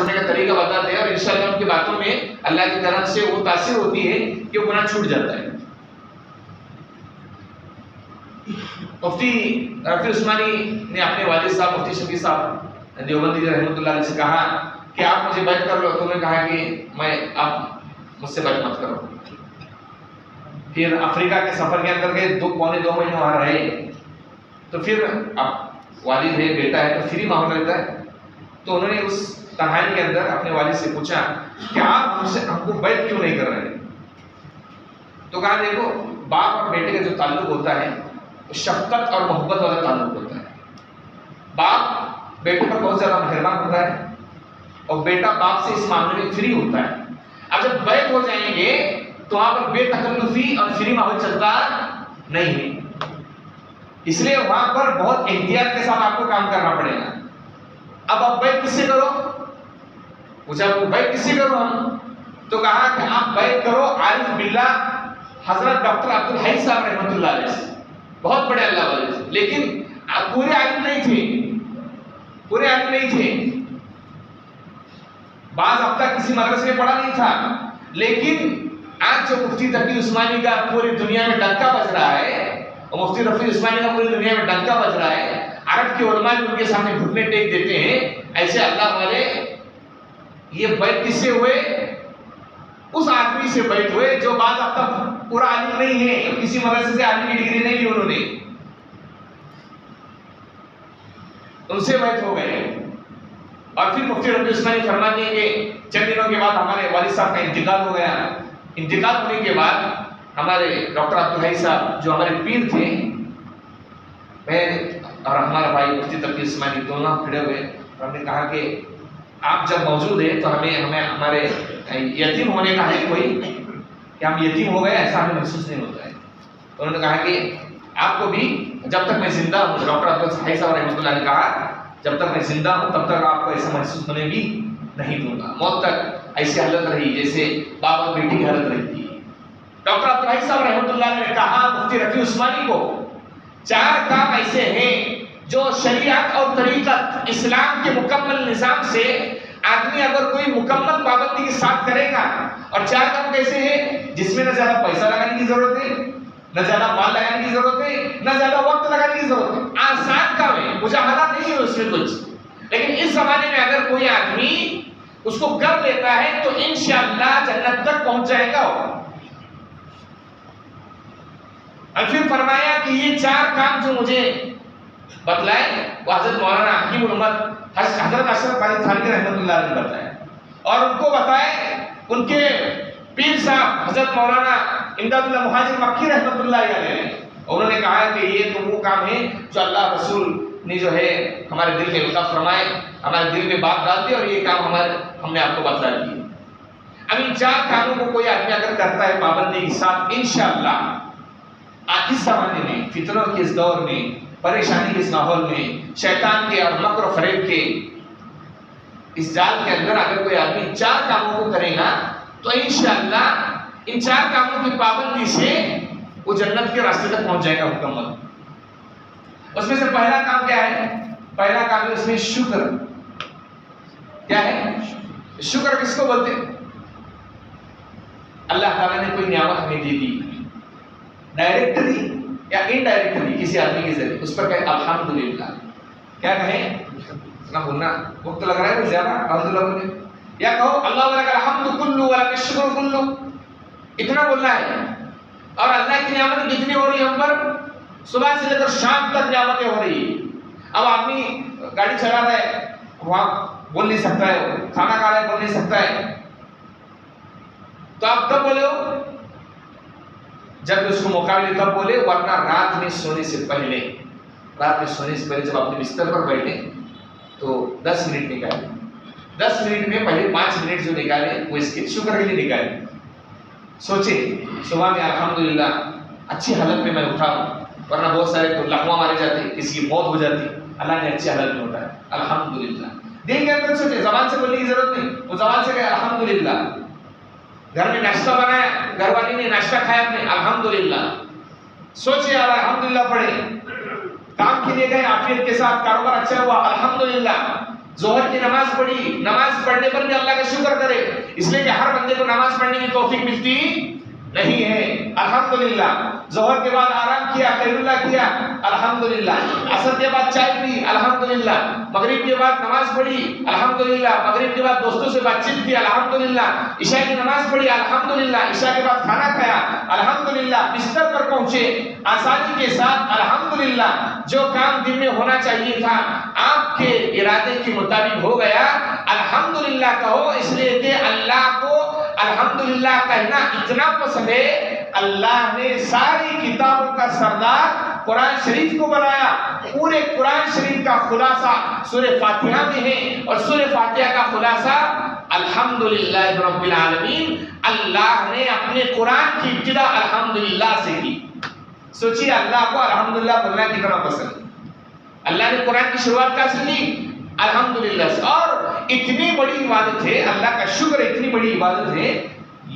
چھوڑنے کا طریقہ بتاتے ہیں اور انشاءاللہ ان کی باتوں میں اللہ کی طرف سے وہ تاثیر ہوتی ہے کہ وہ گناہ چھوٹ جاتا ہے۔ مفتی رفیع عثمانی نے اپنے والد صاحب مفتی شفیع صاحب دیوبندی رحمۃ اللہ علیہ سے کہا کہ آپ مجھے بیعت کر لو، تو انہوں نے کہا کہ آپ مجھ سے بیعت مت کرو۔ پھر افریقہ کے سفر کے اندر گئے، پونے 2 مہینے وہاں رہے، تو پھر اب والد ہے بیٹا ہے تو فری ماحول رہتا ہے، تو انہوں نے اس تنہائی کے اندر اپنے والد سے پوچھا کہ آپ ہم کو بیعت کیوں نہیں کر رہے؟ تو کہا دیکھو باپ اور بیٹے کا جو تعلق ہوتا ہے شفقت اور محبت والا تعلق ہوتا ہے۔ باپ بیٹے پر بہت زیادہ مہربان ہوتا ہے اور بیٹا باپ سے اس معاملے میں فری ہوتا ہے۔ اب جب بیعت ہو جائیں گے تو وہاں پر بے تکلفی اور فری ماحول چلتا نہیں ہے، اس لیے وہاں پر بہت احتیاط کے ساتھ آپ کو کام کرنا پڑے گا۔ اب آپ بیعت کس سے کرو؟ پوچھا بیعت کس سے کرو ہم؟ تو کہا کہ آپ بیعت کرو عارف باللہ حضرت ڈاکٹر عبدالحی صاحب رحمۃ اللہ علیہ سے، بہت بڑے اللہ والے تھے، لیکن پورے عالم نہیں تھے، پورے عالم نہیں تھے، بعض اب تک کسی مدرسے میں پڑھا نہیں تھا، لیکن آج جو مفتی تقی عثمانی کا پوری دنیا میں ڈنکا بج رہا ہے اور مفتی رفیع عثمانی کا پوری دنیا میں ڈنکا بج رہا ہے، عرب کے علماء بھی ان کے سامنے گھٹنے ٹیک دیتے ہیں، ایسے اللہ والے یہ بیعت کس سے ہوئے؟ اس آدمی سے بیعت ہوئے جو بعض اب تک پورا عالم نہیں ہے، کسی مدرسے سے عالم کی ڈگری نہیں لی انہوں نے، ان سے بیعت ہو گئے۔ اور پھر مفتی رفیع عثمانی فرماتے ہیں کہ چند دنوں کے بعد ہمارے والد صاحب کا انتقال ہو گیا، انتقال ہونے کے بعد ہمارے ڈاکٹر عبدالحی صاحب جو ہمارے پیر تھے، میں اور ہمارا بھائی مفتی تقی عثمانی دونوں کھڑے ہوئے اور ہم نے کہا کہ آپ جب موجود ہیں تو ہمیں ہمارے یتیم ہونے کا ہے کوئی کہ ہم یتیم ہو گئے ایسا ہمیں محسوس نہیں ہوتا ہے۔ تو انہوں نے کہا کہ آپ کو بھی جب تک میں زندہ ہوں، ڈاکٹر عبدالحی صاحب رحمۃ اللہ نے کہا جب تک میں زندہ ہوں تب تک آپ کو ایسا محسوس ہونے بھی نہیں دوں گا، موت تک ایسی حالت رہی جیسے باپ اور بیٹی کی حالت رہتی ہے۔ ڈاکٹر عبدالحی صاحب رحمۃ اللہ نے کہا مفتی رفیع عثمانی کو 4 کام ایسے ہیں جو شریعت اور طریقت اسلام کے مکمل نظام سے آدمی اگر کوئی مکمل پابندی کے ساتھ کرے گا، اور 4 کام کیسے ہیں جس میں نہ زیادہ پیسہ لگانے کی ضرورت ہے، نہ زیادہ مال لگانے کی ضرورت ہے، نہ زیادہ وقت لگانے کی ضرورت ہے، آسان کام ہے، مجاہدہ نہیں ہے اس میں کچھ، لیکن اس زمانے میں اگر کوئی آدمی اس کو کر لیتا ہے تو انشاءاللہ جنت تک پہنچ جائے گا۔ اور پھر فرمایا کہ یہ 4 کام جو مجھے بتلائے وہ حضرت مولانا حکیم الامت حضرت اشرف علی تھانوی رحمۃ اللہ علیہ نے بتائے، اور ان کو بتائے ان کے پیر صاحب حضرت مولانا امداد اللہ مہاجر مکی رحمۃ اللہ علیہ نے، انہوں نے کہا کہ یہ تو وہ کام ہے جو اللہ رسول نے جو ہے ہمارے دل میں القاء فرمائے، ہمارے دل میں بات ڈال دی، اور یہ کام ہم نے آپ کو بتلا دیے۔ اب ان 4 کاموں کو کوئی آدمی اگر کرتا ہے پابندی کے ساتھ، انشاءاللہ آج اس زمانے میں فتنوں کے اس دور میں، پریشانی کے اس ماحول میں، شیطان کے اور مکر و فریب کے اس جال کے اندر اگر کوئی آدمی 4 کاموں کو کرے گا تو انشاءاللہ ان 4 کاموں کی پابندی سے وہ جنت کے راستے تک پہنچ جائے گا مکمل۔ اس میں سے پہلا کام کیا ہے؟ پہلا کام ہے اس میں شکر۔ کیا ہے شکر؟ کس کو بولتے ہیں؟ اللہ تعالیٰ نے کوئی نعمت ہمیں دے دی، ڈائریکٹلی یا انڈائریکٹلی کسی آدمی کے ذریعے، اس پر کہیں الحمدللہ۔ کیا کہیں؟ نہ بولنا وقت لگ رہا ہے کوئی زیادہ، الحمدللہ بولے، یا کہو اللہ ولک الحمد کلو ولک الشکر کلو، اتنا بولنا ہے۔ اور اللہ کی نعمتیں کتنی ہو رہی ہے ہم پر؟ صبح سے لے کر شام تک نعمتیں ہو رہی ہیں۔ اب آدمی گاڑی چلا رہا ہے وہاں بول نہیں سکتا ہے، کھانا کھا رہا ہے بول نہیں سکتا ہے، تو آپ کب بولے ہو؟ جب اس کو موقع ملے تب بولے، ورنہ رات میں سونے سے پہلے، رات میں سونے سے پہلے جب اپنے بستر پر بیٹھے تو 10 منٹ نکالے، 10 منٹ میں پہلے 5 منٹ جو نکالے وہ اس کے شکر کے لیے نکالے۔ سوچے صبح میں الحمدللہ اچھی حالت میں میں اٹھا ہوں، ورنہ بہت سارے تو لقمہ مارے جاتے، کسی کی موت ہو جاتی، اللہ نے اچھی حالت میں اٹھایا الحمدللہ۔ دل کے اندر سوچے، زبان سے بولنے کی ضرورت نہیں، وہ زبان سے کہے الحمدللہ۔ گھر میں ناشتہ بنایا، گھر والی نے ناشتہ کھایا اپنے، الحمدللہ۔ سوچے اور الحمدللہ پڑھے، کام کے لیے گئے عافیت کے ساتھ، کاروبار اچھا ہوا، الحمدللہ۔ ظہر کی نماز پڑھی، نماز پڑھنے پر بھی اللہ کا شکر کرے، اس لیے کہ ہر بندے کو نماز پڑھنے کی توفیق ملتی نہیں ہے۔ الحمدللہ ظہر کے بعد آرام کیا، خیر اللہ کیا، الحمدللہ عصر کے بعد چائے پی، الحمدللہ مغرب کے بعد نماز پڑھی، الحمدللہ مغرب کے بعد دوستوں سے بات چیت کی، الحمدللہ عشاء کی نماز پڑھی، الحمدللہ عشاء کے بعد کھانا کھایا، الحمدللہ بستر پر پہنچے آسانی کے ساتھ، الحمدللہ جو کام دن میں ہونا چاہیے تھا آپ کے ارادے کے مطابق ہو گیا، الحمدللہ کہو، اس لیے کہ اللہ کو الحمدللہ کہنا اتنا پسند ہے، اللہ نے ساری کتابوں کا سردار قرآن شریف کو بنایا۔ پورے قرآن شریف کا خلاصہ سورہ فاتحہ میں ہے، اور سورہ فاتحہ کا خلاصہ الحمدللہ رب العالمین۔ اللہ نے اپنے قرآن کی ابتدا الحمدللہ سے کی۔ سوچیے اللہ کو الحمدللہ بولنا کتنا پسند ہے۔ اللہ نے قرآن کی شروعات کیسے کی؟ الحمدللہ سے۔ اور اتنی بڑی عبادت ہے، اللہ کا شکر اتنی بڑی عبادت ہے،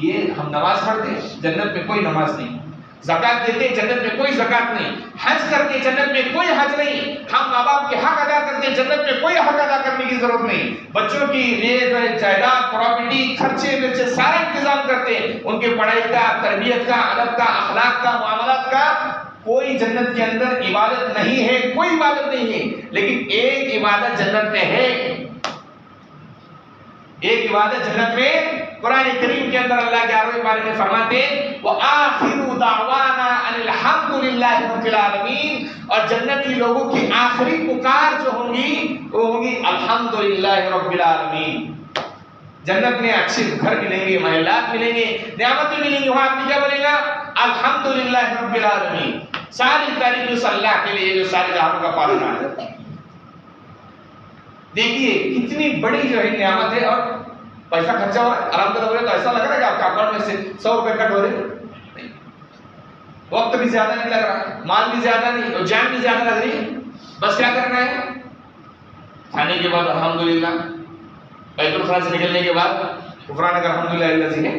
یہ ہم نماز پڑھتے ہیں، جنت میں کوئی نماز نہیں، زکات دیتے ہیں، جنت میں کوئی زکات نہیں، حج کرتے ہیں، جنت میں کوئی حج نہیں، ہم ماں باپ کے حق ادا کرتے ہیں، جنت میں کوئی حق ادا کرنے کی ضرورت نہیں، بچوں کی لیے جائیداد پراپرٹی خرچے ورچے سارا انتظام کرتے ہیں، ان کے پڑھائی کا، تربیت کا، ادب کا، اخلاق کا، معاملات کا، کوئی جنت کے اندر عبادت نہیں ہے، کوئی عبادت نہیں ہے، لیکن ایک عبادت جنت میں ہے، ایک عبادت جنت میں قرآن کریم کے اندر اللہ کے 11ویں پارے میں فرماتے ہیں وَآخِرُ دَعْوَانَا أَنِ الْحَمْدُ لِلَّهِ رَبِّ الْعَالَمِينَ، اور جنتی لوگوں کی آخری پکار جو ہوں گی وہ ہوں گی الحمدللہ رب العالمین۔ جنت میں اچھے گھر ملیں گے، محلات ملیں گے، نعمتیں ملیں گی، وہاں آدمی کیا بولے گا؟ الحمدللہ رب العالمین، ساری تعریف اس اللہ کے لیے جو سارے جہانوں کا پالنہار ہے۔ دیکھیے کتنی بڑی جو ہے نعمت ہے، اور پیسہ خرچہ ہو رہا ہے، آرام کرو تو ایسا لگ رہا ہے کہ آپ کا اکاؤنٹ میں سے 100 روپے کٹ ہو رہے نہیں، وقت بھی زیادہ نہیں لگ رہا، مال بھی زیادہ نہیں، اور جان بھی زیادہ لگ رہی ہے، بس کیا کرنا ہے؟ کھانے کے بعد الحمدللہ، بیت الخلا سے نکلنے کے بعد غفرانک الحمدللہ الذی ہے،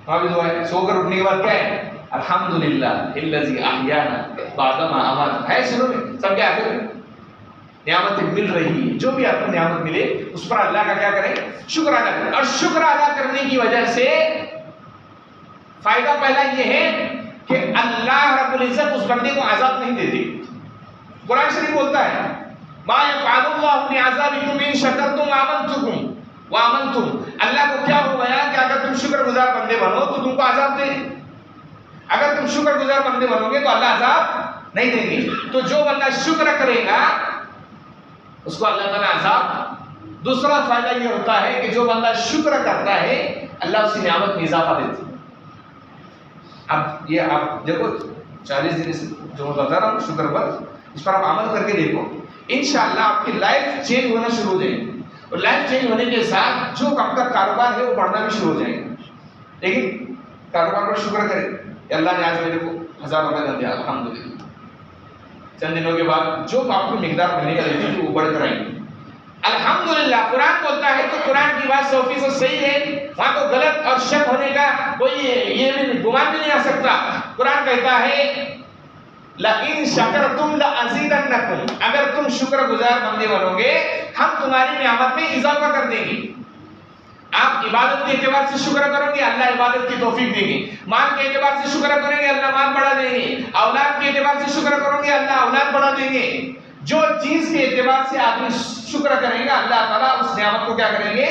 وہاں بھی دعا ہے، سو کر اٹھنے کے بعد کیا ہے؟ الحمدللہ الذی احیانا بعد ما اماتنا، ہے شروع میں سب کیا آخر میں نعمتیں مل رہی ہے، جو بھی آپ کو نعمت ملے اس پر اللہ کا کیا کریں؟ شکر ادا کریں، اور شکر ادا کرنے کی وجہ سے فائدہ پہلا یہ ہے کہ اللہ رب العزت اس بندے کو عذاب نہیں دیتے۔ قرآن شریف بولتا ہے ما یفعل اللہ بعذابکم ان شکرتم وآمنتم، اللہ کو کیا ہو گیا کہ اگر تم شکر گزار بندے بنو تو تم کو عذاب دے، اگر تم شکر گزار بندے بنو گے تو اللہ عذاب نہیں دیں گے، تو جو بندہ شکر کرے گا اس کو اللہ تعالیٰ عذاب۔ دوسرا فائدہ یہ ہوتا ہے کہ جو بندہ شکر کرتا ہے اللہ اس کی نعمت میں اضافہ دیتا ہے۔ اب یہ آپ دیکھو 40 دن سے جو میں بتا رہا ہوں شکر پر، اس پر آپ عمل کر کے دیکھو، انشاءاللہ آپ کی لائف چینج ہونا شروع ہو جائے گی، اور لائف چینج ہونے کے ساتھ جو آپ کا کاروبار ہے وہ بڑھنا بھی شروع ہو جائے گا۔ لیکن کاروبار پر شکر کرے کہ اللہ نے آج میرے کو 1000 روپے کا دیا، الحمدللہ، چند دنوں کے بعد جو آپ کو مقدار ملنے کا دیتی ہے وہ بڑھ کر آئیں گے۔ الحمدللہ قرآن بولتا ہے تو قرآن کی بات 100% صحیح ہے، وہاں کو غلط اور شک ہونے کا کوئی یہ بھی گمان بھی نہیں آ سکتا۔ قرآن کہتا ہے لَإِن شَكَرْتُمْ لَأَزِيدَنَّكُمْ، اگر تم شکر گزار بندے بنو گے ہم تمہاری نعمت میں اضافہ کر دیں گے۔ آپ عبادت کے اعتبار سے شکر کرو گے اللہ عبادت کی توفیق دیں گے، مال کے اعتبار سے شکر کریں گے اللہ مال بڑھا دیں گے، اولاد کے اعتبار سے شکر کرو گے اللہ اولاد بڑھا دیں گے۔ جو چیز کے اعتبار سے آدمی شکر کریں گے اللہ تعالیٰ اس نعمت کو کیا کریں گے؟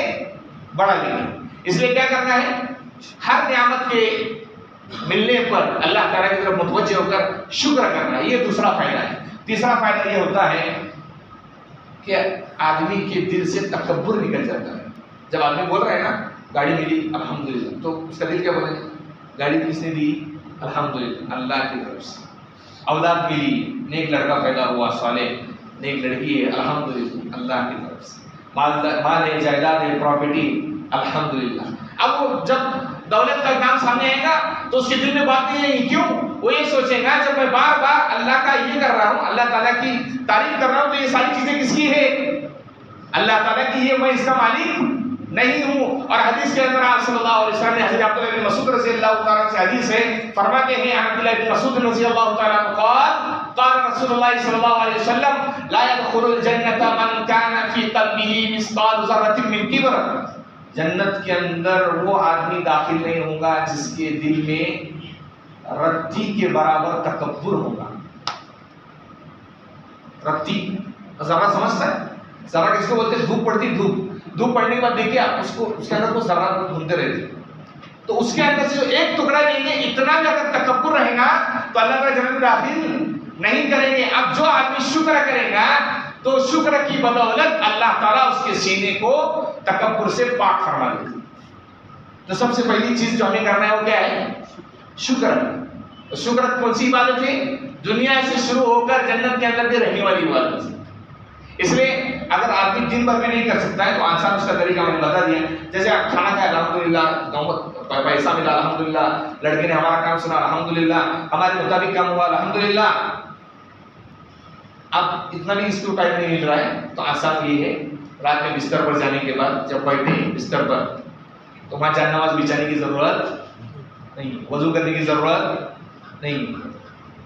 بڑھا دیں گے۔ اس لیے کیا کرنا ہے؟ ہر نعمت کے ملنے پر اللہ تعالیٰ کی طرف متوجہ ہو کر شکر کرنا، یہ دوسرا فائدہ ہے۔ تیسرا فائدہ یہ ہوتا ہے کہ آدمی کے دل سے تکبر نکل جاتا ہے۔ جب آدمی بول رہا ہے نا گاڑی ملی الحمدللہ، تو اس کا دل کیا بولے گا؟ گاڑی کس نے دی؟ الحمدللہ، اللہ کی طرف سے۔ اولاد ملی، نیک لڑکا پیدا ہوا صالح، نیک لڑکی ہے، الحمدللہ اللہ کی طرف سے۔ مال ہے، جائیداد ہے، پراپرٹی، الحمدللہ۔ اب وہ جب دولت کا کام سامنے آئے گا تو اس کے دل میں بات نہیں آئے گی، کیوں؟ وہ یہ سوچے گا جب میں بار بار اللہ کا یہ کر رہا ہوں، اللہ تعالیٰ کی تعریف کر رہا ہوں، تو یہ ساری چیزیں کس کی ہے؟ اللہ تعالیٰ کی، یہ میں اس کا مالک نہیں ہوں۔ اور حدیث کے اندر آپ صلی اللہ علیہ وسلم نے حضرت عبداللہ بن مسعود رضی اللہ تعالیٰ سے حدیث ہے، فرماتے ہیں عبداللہ بن مسعود رضی اللہ تعالیٰ قال قال رسول اللہ صلی اللہ علیہ وسلم لا يدخل الجنة من كان في قلبه مثقال ذرة من کبر، جنت کے اندر وہ آدمی داخل نہیں ہوگا جس کے دل میں رتی کے برابر تکبر ہوگا. رتی ذرہ سمجھتا ہے؟ ذرہ کس کو بولتے ہیں؟ دھوپ پڑتی، دھوپ پڑنے کے بعد دیکھیے آپ اس کو، اس کے اندر کو ذرہ گھومتے رہتے، تو اس کے اندر سے جو ایک ٹکڑا نہیں ہے، اتنا بھی اگر تکبر رہے گا تو اللہ تعالیٰ جنت میں داخل نہیں کریں گے. اب جو آدمی شکر کرے گا تو شکر کی بدولت اللہ تعالیٰ اس کے سینے کو تکبر سے پاک فرما دے گا. تو سب سے پہلی چیز جو ہمیں کرنا ہے وہ کیا ہے؟ شکر. شکر کون سی عبادت ہے؟ دنیا سے شروع ہو کر جنت کے اندر بھی رہنے والی عبادت ہے. اس لیے اگر آدمی دن بھر میں نہیں کر سکتا ہے تو آسان اس کا طریقہ میں نے بتا دیا. جیسے آپ کھانا کھائے الحمدللہ، پیسہ ملا الحمدللہ، لڑکے نے ہمارا کام سنا الحمدللہ، ہمارے مطابق کام ہوا الحمدللہ. اب اتنا بھی اس کو ٹائم نہیں مل رہا ہے تو آسان یہ ہے رات میں بستر پر جانے کے بعد جب بیٹھے بستر پر تو وہاں جان نماز بچانے کی ضرورت نہیں، وضو کرنے کی ضرورت نہیں.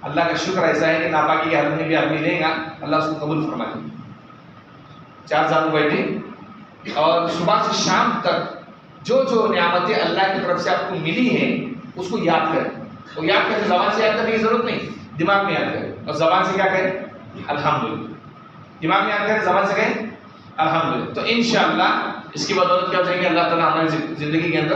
اللہ کا شکر ایسا ہے کہ ناپاکی کی حالت میں بھی آدمی لے گا اللہ اس کو قبول فرما دے. چار زانو بیٹھے اور صبح سے شام تک جو جو نعمتیں اللہ کی طرف سے آپ کو ملی ہیں اس کو یاد کریں. وہ یاد کریں، زبان سے یاد کرنے کی ضرورت نہیں، دماغ میں یاد کریں. اور زبان سے کیا کریں؟ الحمدللہ. دماغ میں یاد کریں، زبان سے کہیں الحمدللہ. تو انشاءاللہ اس کی بدولت کیا ہو جائے گی، اللہ تعالیٰ ہماری زندگی کے اندر